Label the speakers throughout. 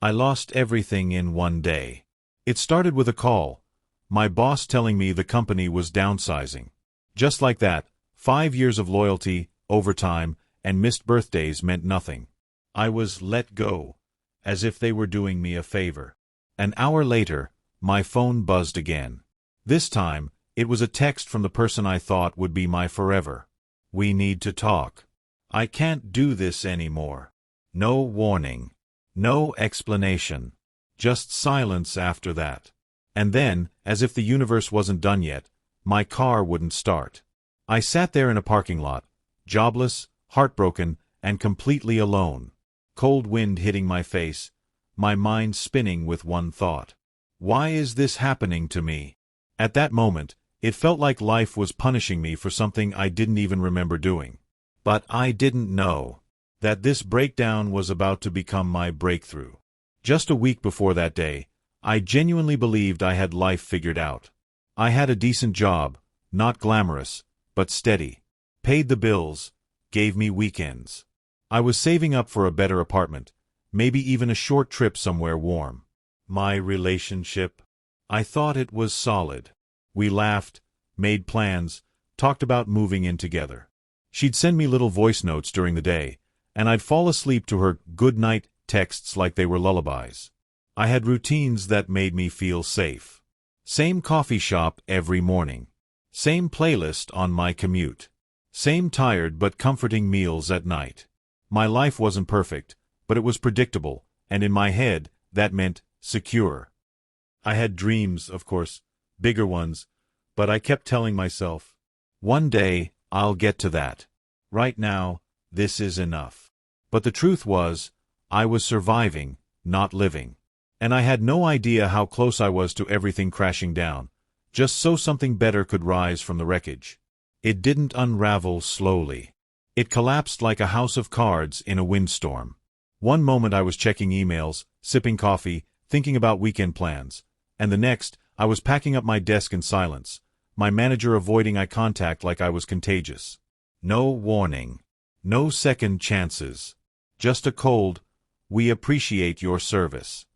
Speaker 1: I lost everything in one day. It started with a call. My boss telling me the company was downsizing. Just like that, 5 years of loyalty, overtime, and missed birthdays meant nothing. I was let go, as if they were doing me a favor. An hour later, my phone buzzed again. This time, it was a text from the person I thought would be my forever. "We need to talk. I can't do this anymore." No warning. No explanation. Just silence after that. And then, as if the universe wasn't done yet, my car wouldn't start. I sat there in a parking lot, jobless, heartbroken, and completely alone. Cold wind hitting my face, my mind spinning with one thought. Why is this happening to me? At that moment, it felt like life was punishing me for something I didn't even remember doing. But I didn't know that this breakdown was about to become my breakthrough. Just a week before that day, I genuinely believed I had life figured out. I had a decent job, not glamorous, but steady. Paid the bills, gave me weekends. I was saving up for a better apartment, maybe even a short trip somewhere warm. My relationship? I thought it was solid. We laughed, made plans, talked about moving in together. She'd send me little voice notes during the day, and I'd fall asleep to her good-night texts like they were lullabies. I had routines that made me feel safe. Same coffee shop every morning. Same playlist on my commute. Same tired but comforting meals at night. My life wasn't perfect, but it was predictable, and in my head, that meant secure. I had dreams, of course, bigger ones, but I kept telling myself, one day, I'll get to that. Right now, this is enough. But the truth was, I was surviving, not living. And I had no idea how close I was to everything crashing down, just so something better could rise from the wreckage. It didn't unravel slowly. It collapsed like a house of cards in a windstorm. One moment I was checking emails, sipping coffee, thinking about weekend plans, and the next, I was packing up my desk in silence, my manager avoiding eye contact like I was contagious. No warning. No second chances. Just a cold, "We appreciate your service."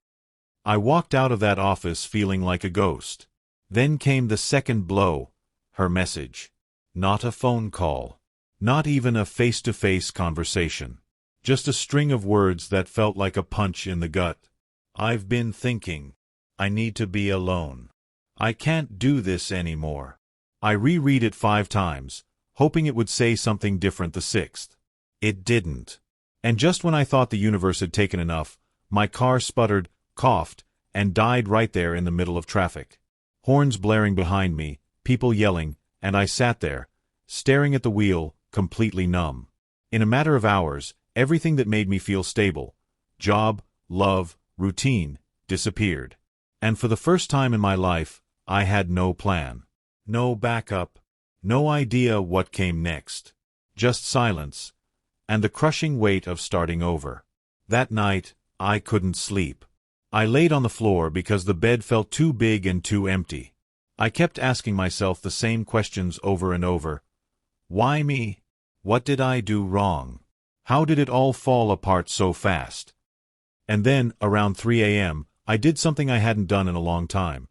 Speaker 1: I walked out of that office feeling like a ghost. Then came the second blow, her message. Not a phone call. Not even a face-to-face conversation. Just a string of words that felt like a punch in the gut. "I've been thinking. I need to be alone. I can't do this anymore." I reread it 5 times, hoping it would say something different the 6th. It didn't. And just when I thought the universe had taken enough, my car sputtered, coughed, and died right there in the middle of traffic. Horns blaring behind me, people yelling, and I sat there, staring at the wheel, completely numb. In a matter of hours, everything that made me feel stable, job, love, routine, disappeared. And for the first time in my life, I had no plan. No backup. No idea what came next. Just silence. And the crushing weight of starting over. That night, I couldn't sleep. I laid on the floor because the bed felt too big and too empty. I kept asking myself the same questions over and over. Why me? What did I do wrong? How did it all fall apart so fast? And then, around 3 a.m., I did something I hadn't done in a long time.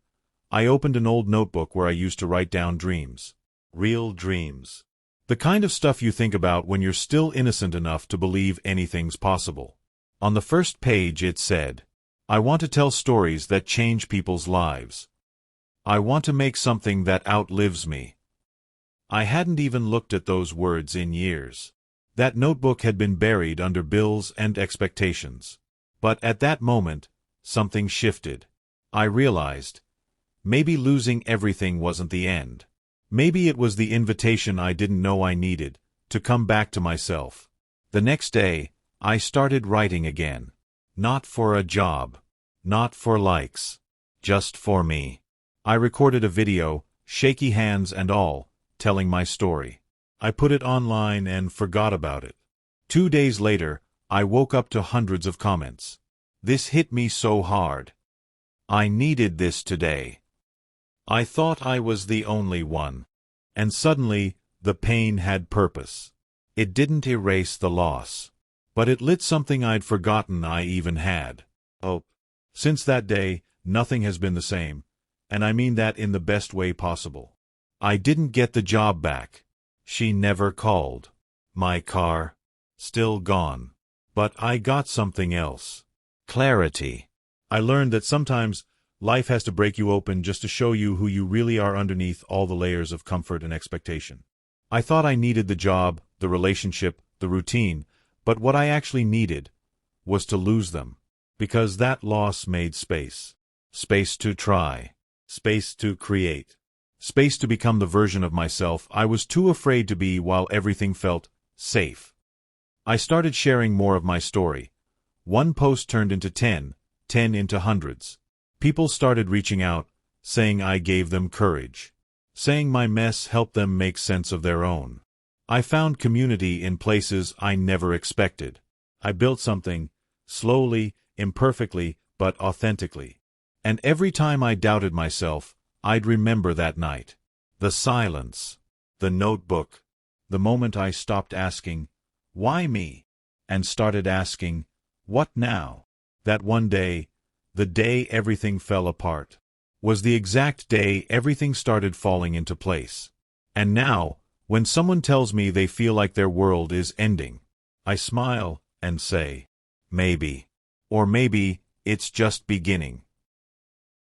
Speaker 1: I opened an old notebook where I used to write down dreams. Real dreams. The kind of stuff you think about when you're still innocent enough to believe anything's possible. On the first page it said, "I want to tell stories that change people's lives. I want to make something that outlives me." I hadn't even looked at those words in years. That notebook had been buried under bills and expectations. But at that moment, something shifted. I realized, maybe losing everything wasn't the end. Maybe it was the invitation I didn't know I needed, to come back to myself. The next day, I started writing again. Not for a job. Not for likes. Just for me. I recorded a video, shaky hands and all, telling my story. I put it online and forgot about it. 2 days later, I woke up to hundreds of comments. This hit me so hard. I needed this today. I thought I was the only one. And suddenly, the pain had purpose. It didn't erase the loss. But it lit something I'd forgotten I even had. hope. Since that day, nothing has been the same, and I mean that in the best way possible. I didn't get the job back. She never called. My car? Still gone. But I got something else. Clarity. I learned that sometimes life has to break you open just to show you who you really are underneath all the layers of comfort and expectation. I thought I needed the job, the relationship, the routine, but what I actually needed was to lose them. Because that loss made space. Space to try. Space to create. Space to become the version of myself I was too afraid to be while everything felt safe. I started sharing more of my story. One post turned into 10, 10 into hundreds. People started reaching out, saying I gave them courage. Saying my mess helped them make sense of their own. I found community in places I never expected. I built something, slowly, imperfectly, but authentically. And every time I doubted myself, I'd remember that night. The silence. The notebook. The moment I stopped asking, why me? And started asking, what now? That one day, the day everything fell apart, was the exact day everything started falling into place. And now, when someone tells me they feel like their world is ending, I smile and say, maybe. Or maybe it's just beginning.